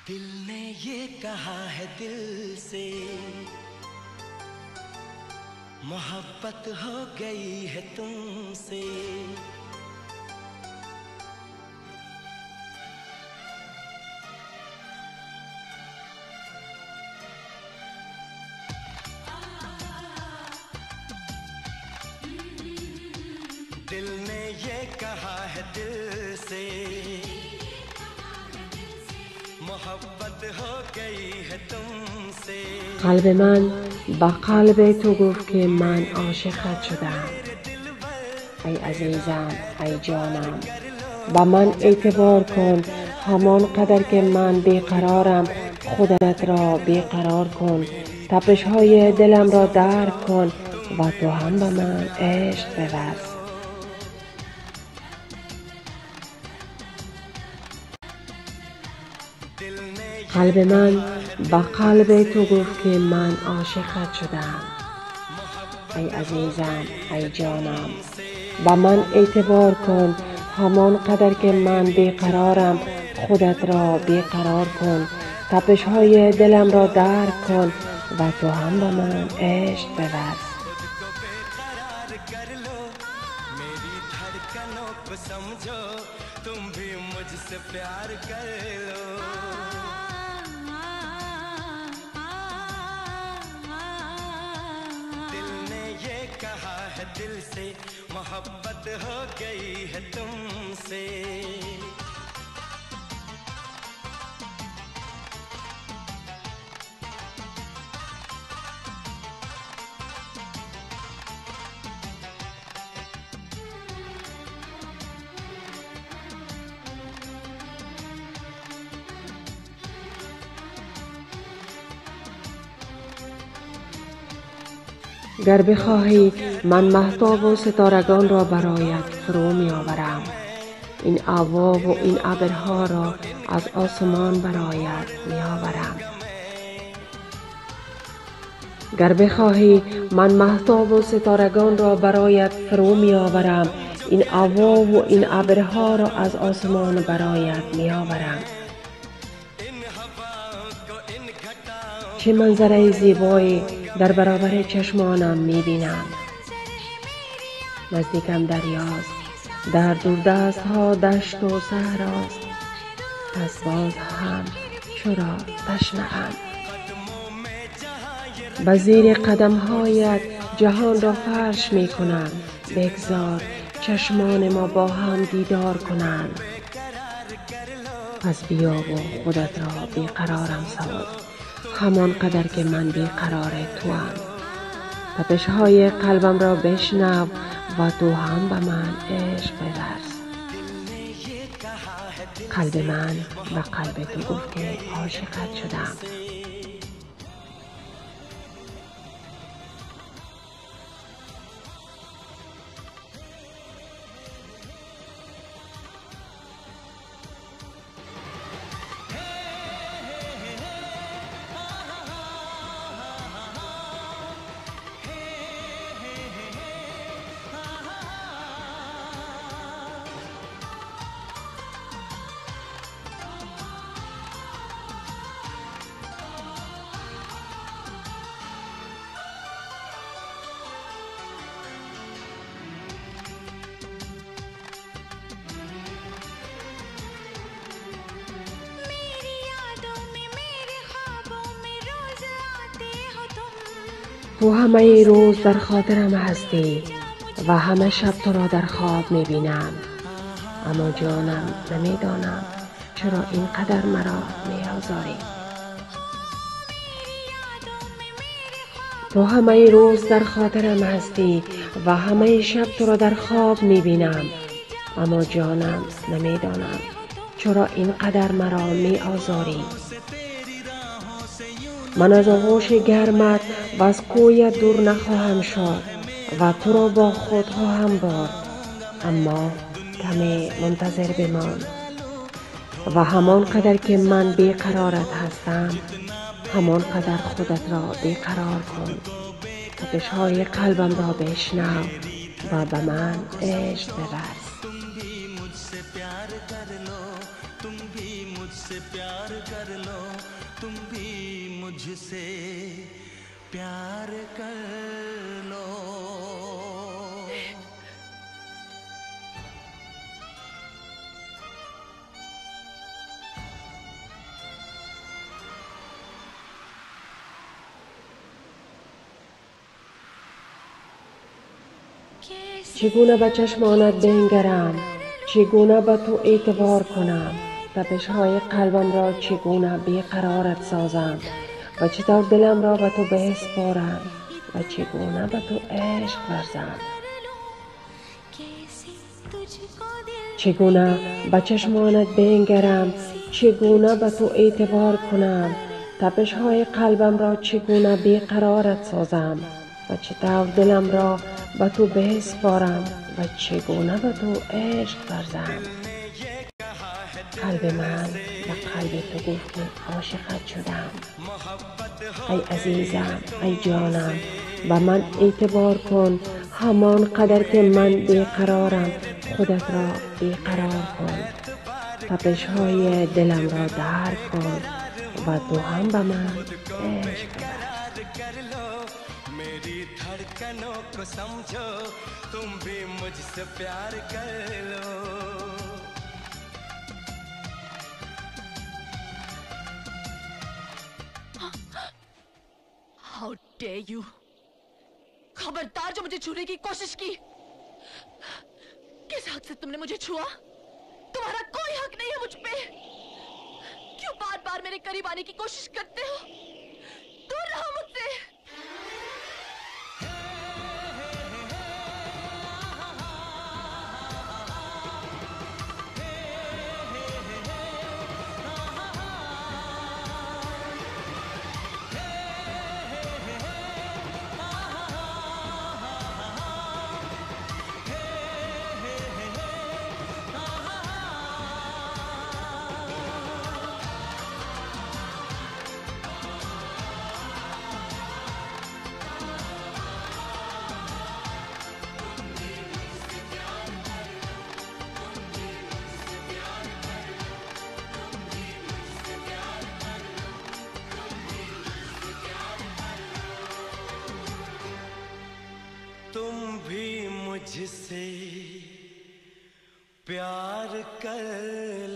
दिल ने ये कहा है दिल से, मोहब्बत हो गई है तुमसे। दिल ने ये कहा है दिल से, محبت हो गई है तुमसे. قلب من با قلب تو گفت که من عاشقت شدم. ای عزیزم، ای جانم، با من اعتبار کن. همان قدر که من بیقرارم خودت را بیقرار کن. تپش های دلم را درک کن و تو هم به من عشق بورز. قلب من با قلب تو گفت که من عاشقت شدم. ای عزیزم، ای جانم، با من اعتبار کن. همان قدر که من بیقرارم خودت را بیقرار کن. تپش های دلم را درک کن و تو هم به من عشق بورز. कहा है दिल से, मोहब्बत हो गई है तुमसे. گر بخواهی من مهتاب و ستارگان را برایت فرو می آورم. این آواب و این ابرها را از آسمان برایت می آورم. گر بخواهی من مهتاب و ستارگان را برایت فرو می آورم. این آواب و این ابرها را از آسمان برایت می آورم. چه منظره زیبایی در برابر چشمانم میبینم. نزدیکم دریاست، در دوردست ها دشت و صحراست. پس باز هم چرا تشنه‌ام؟ به زیر قدم هایت جهان را فرش میکنم. بگذار چشمان ما با هم دیدار کنند. پس بیا و خودت را بیقرارم ساز، همان قدر که من بیقرار تو هم. تپش های قلبم را بشنو و تو هم به من عشق بورز. قلب من به قلب تو گفت که عاشقت شدم. تو همه روز در خاطرم هستی و همه شب تو را در خواب میبینم. اما جانم نمیدانم چرا اینقدر مرا میآزاری. تو همه روز در خاطرم هستی و همه شب تو را در خواب میبینم. اما جانم نمیدانم چرا اینقدر مرا میآزاری. من از آغوش گرمت و از کویت دور نخواهم شد و تو را با خود خواهم برد. اما کمی منتظر بمان و همان قدر که من بیقرارت هستم همان قدر خودت را بیقرار کن. تپش های قلبم را بشنو و به من عشق بورز. तुम भी मुझसे प्यार कर लो, तुम भी मुझसे प्यार कर लो. मुझसे प्यार कर लो। چگونه به چشمانت بنگرم، چگونه به تو اعتبار کنم، تپش‌های قلبم را چگونه بیقرارت سازم و چطور دلم را به تو بسپارم و چگونه به تو عشق ورزم. چگونه به چشمانت بنگرم، چگونه به تو اعتبار کنم، تپش‌های قلبم را چگونه بیقرارت سازم و چطور دلم را به تو بسپارم و چگونه به تو عشق ورزم. قلب من به قلب تو گفت که عاشقت شدم. ای عزیزم، ای جانم، به من اعتبار کن، همان قدر که من بیقرارم خودت را بیقرار کن. تپش‌های دلم را درک کن و تو هم به من عشق ورز. मेरी धड़कनों को समझो, तुम भी मुझसे प्यार कर लो। How dare you! खबरदार जो मुझे छूने की कोशिश की। किस हक से तुमने मुझे छुआ? तुम्हारा कोई हक नहीं है मुझ पे। क्यों बार बार मेरे करीब आने की कोशिश करते हो? दूर रहो मुझसे। तुम भी मुझसे प्यार कर